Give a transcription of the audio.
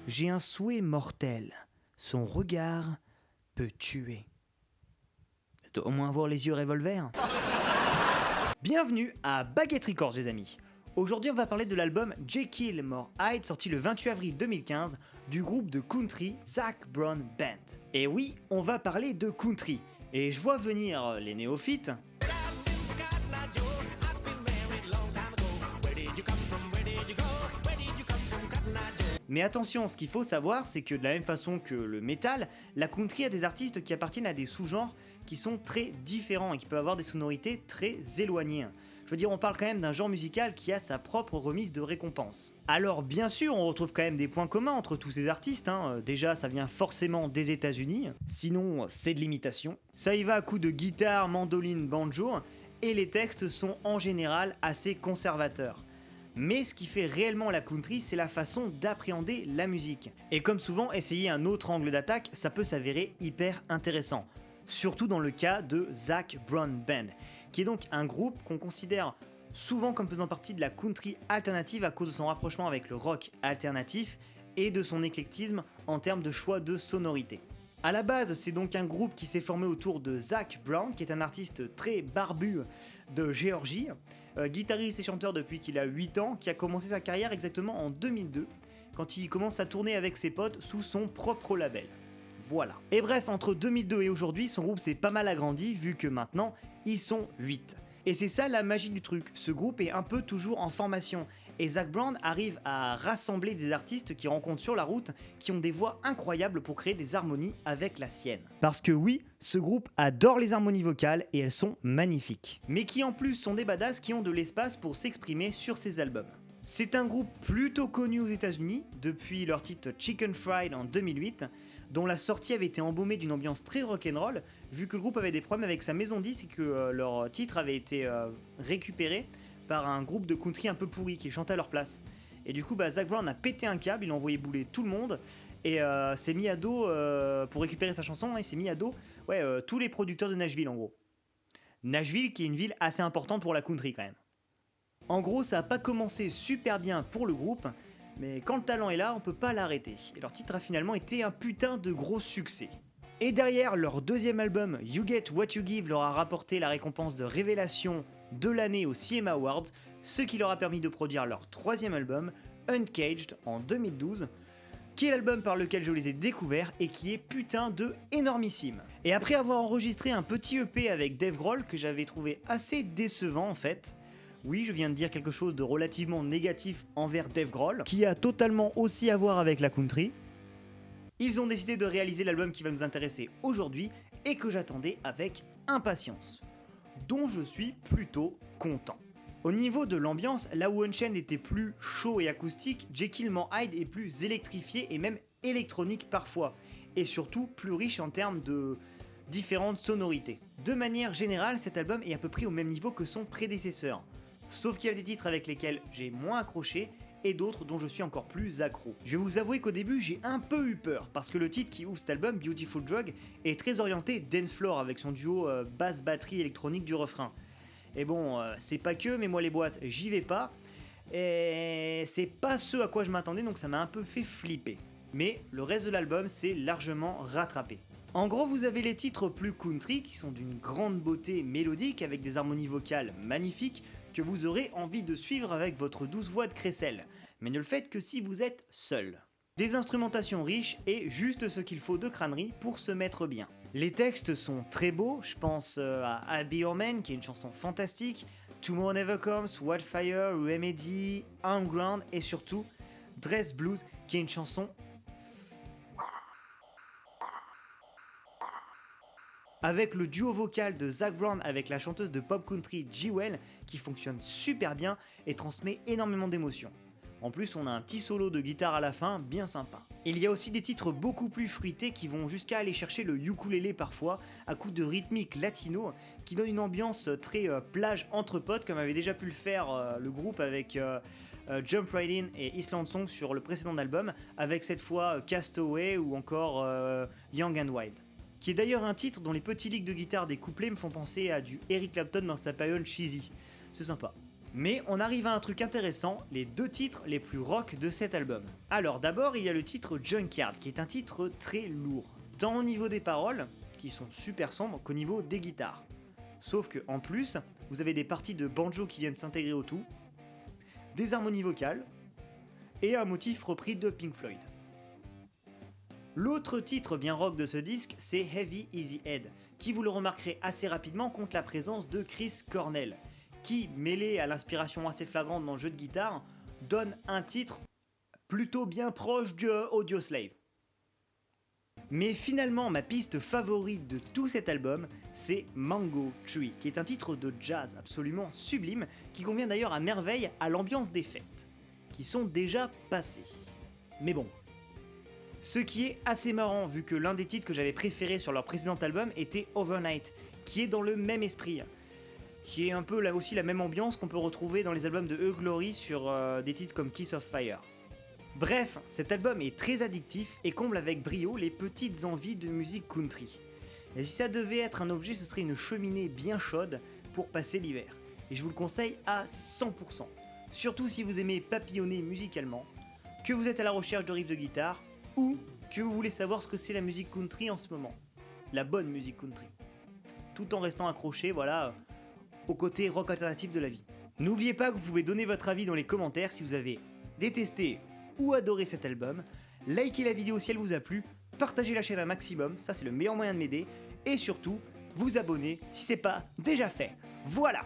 J'ai un souhait mortel. Son regard peut tuer. Tu dois au moins avoir les yeux revolver. Bienvenue à Baguette Records, les amis. Aujourd'hui, on va parler de l'album Jekyll More Hyde, sorti le 28 avril 2015, du groupe de country Zac Brown Band. Et oui, on va parler de country. Et je vois venir les néophytes. Mais attention, ce qu'il faut savoir, c'est que de la même façon que le métal, la country a des artistes qui appartiennent à des sous-genres qui sont très différents et qui peuvent avoir des sonorités très éloignées. Je veux dire, on parle quand même d'un genre musical qui a sa propre remise de récompense. Alors bien sûr, on retrouve quand même des points communs entre tous ces artistes, Déjà, ça vient forcément des États-Unis, sinon c'est de l'imitation. Ça y va à coups de guitare, mandoline, banjo, et les textes sont en général assez conservateurs. Mais ce qui fait réellement la country, c'est la façon d'appréhender la musique. Et comme souvent, essayer un autre angle d'attaque, ça peut s'avérer hyper intéressant. Surtout dans le cas de Zac Brown Band, qui est donc un groupe qu'on considère souvent comme faisant partie de la country alternative à cause de son rapprochement avec le rock alternatif et de son éclectisme en termes de choix de sonorité. A la base, c'est donc un groupe qui s'est formé autour de Zac Brown, qui est un artiste très barbu de Géorgie, guitariste et chanteur depuis qu'il a 8 ans, qui a commencé sa carrière exactement en 2002, quand il commence à tourner avec ses potes sous son propre label. Voilà. Et bref, entre 2002 et aujourd'hui, son groupe s'est pas mal agrandi, vu que maintenant, ils sont 8. Et c'est ça la magie du truc, ce groupe est un peu toujours en formation, et Zac Brown arrive à rassembler des artistes qu'il rencontre sur la route, qui ont des voix incroyables pour créer des harmonies avec la sienne. Parce que oui, ce groupe adore les harmonies vocales, et elles sont magnifiques. Mais qui en plus sont des badass qui ont de l'espace pour s'exprimer sur ses albums. C'est un groupe plutôt connu aux États-Unis, depuis leur titre Chicken Fried en 2008, dont la sortie avait été embaumée d'une ambiance très rock'n'roll, vu que le groupe avait des problèmes avec sa maison de disques et que leur titre avait été récupéré par un groupe de country un peu pourri qui chantait à leur place. Et du coup, Zac Brown a pété un câble, il a envoyé bouler tout le monde, et s'est mis à dos, pour récupérer sa chanson, il s'est mis à dos tous les producteurs de Nashville en gros. Nashville qui est une ville assez importante pour la country quand même. En gros, ça a pas commencé super bien pour le groupe, mais quand le talent est là, on peut pas l'arrêter. Et leur titre a finalement été un putain de gros succès. Et derrière, leur deuxième album, You Get What You Give, leur a rapporté la récompense de révélation de l'année aux CMA Awards, ce qui leur a permis de produire leur troisième album, Uncaged, en 2012, qui est l'album par lequel je les ai découverts et qui est putain de énormissime. Et après avoir enregistré un petit EP avec Dave Grohl que j'avais trouvé assez décevant en fait, oui, je viens de dire quelque chose de relativement négatif envers Dave Grohl, qui a totalement aussi à voir avec la country. Ils ont décidé de réaliser l'album qui va nous intéresser aujourd'hui et que j'attendais avec impatience, dont je suis plutôt content. Au niveau de l'ambiance, là où Unchained était plus chaud et acoustique, Jekyll More Hyde est plus électrifié et même électronique parfois, et surtout plus riche en termes de différentes sonorités. De manière générale, cet album est à peu près au même niveau que son prédécesseur. Sauf qu'il y a des titres avec lesquels j'ai moins accroché et d'autres dont je suis encore plus accro. Je vais vous avouer qu'au début j'ai un peu eu peur parce que le titre qui ouvre cet album, Beautiful Drug, est très orienté dance floor avec son duo basse batterie électronique du refrain. Et bon, c'est pas que, mais moi les boîtes j'y vais pas et c'est pas ce à quoi je m'attendais donc ça m'a un peu fait flipper. Mais le reste de l'album s'est largement rattrapé. En gros, vous avez les titres plus country qui sont d'une grande beauté mélodique avec des harmonies vocales magnifiques que vous aurez envie de suivre avec votre douce voix de crécelle, mais ne le faites que si vous êtes seul. Des instrumentations riches et juste ce qu'il faut de crânerie pour se mettre bien. Les textes sont très beaux, je pense à I'll Be Your Man qui est une chanson fantastique, Tomorrow Never Comes, Wildfire, Remedy, Underground et surtout Dress Blues qui est une chanson avec le duo vocal de Zac Brown avec la chanteuse de pop country Jewel qui fonctionne super bien et transmet énormément d'émotions. En plus, on a un petit solo de guitare à la fin, bien sympa. Il y a aussi des titres beaucoup plus fruités qui vont jusqu'à aller chercher le ukulélé parfois, à coup de rythmique latino, qui donne une ambiance très plage entre potes, comme avait déjà pu le faire le groupe avec Jump Right In et Island Song sur le précédent album, avec cette fois Castaway ou encore Young and Wild. Qui est d'ailleurs un titre dont les petits licks de guitare des couplets me font penser à du Eric Clapton dans sa période cheesy. C'est sympa. Mais on arrive à un truc intéressant, les 2 titres les plus rock de cet album. Alors d'abord il y a le titre Junkyard qui est un titre très lourd, tant au niveau des paroles, qui sont super sombres, qu'au niveau des guitares. Sauf que en plus, vous avez des parties de banjo qui viennent s'intégrer au tout, des harmonies vocales, et un motif repris de Pink Floyd. L'autre titre bien rock de ce disque, c'est Heavy Easy Head, qui vous le remarquerez assez rapidement compte la présence de Chris Cornell, qui, mêlé à l'inspiration assez flagrante dans le jeu de guitare, donne un titre plutôt bien proche du Audioslave. Mais finalement, ma piste favorite de tout cet album, c'est Mango Tree, qui est un titre de jazz absolument sublime, qui convient d'ailleurs à merveille à l'ambiance des fêtes, qui sont déjà passées. Mais bon, ce qui est assez marrant, vu que l'un des titres que j'avais préféré sur leur précédent album était Overnight, qui est dans le même esprit, qui est un peu là aussi la même ambiance qu'on peut retrouver dans les albums de E-Glory sur des titres comme Kiss of Fire. Bref, cet album est très addictif et comble avec brio les petites envies de musique country. Et si ça devait être un objet, ce serait une cheminée bien chaude pour passer l'hiver. Et je vous le conseille à 100%. Surtout si vous aimez papillonner musicalement, que vous êtes à la recherche de riffs de guitare, ou que vous voulez savoir ce que c'est la musique country en ce moment. La bonne musique country. Tout en restant accroché, voilà, au côté rock alternatif de la vie. N'oubliez pas que vous pouvez donner votre avis dans les commentaires si vous avez détesté ou adoré cet album, likez la vidéo si elle vous a plu, partagez la chaîne un maximum, ça c'est le meilleur moyen de m'aider, et surtout, vous abonner si c'est pas déjà fait. Voilà!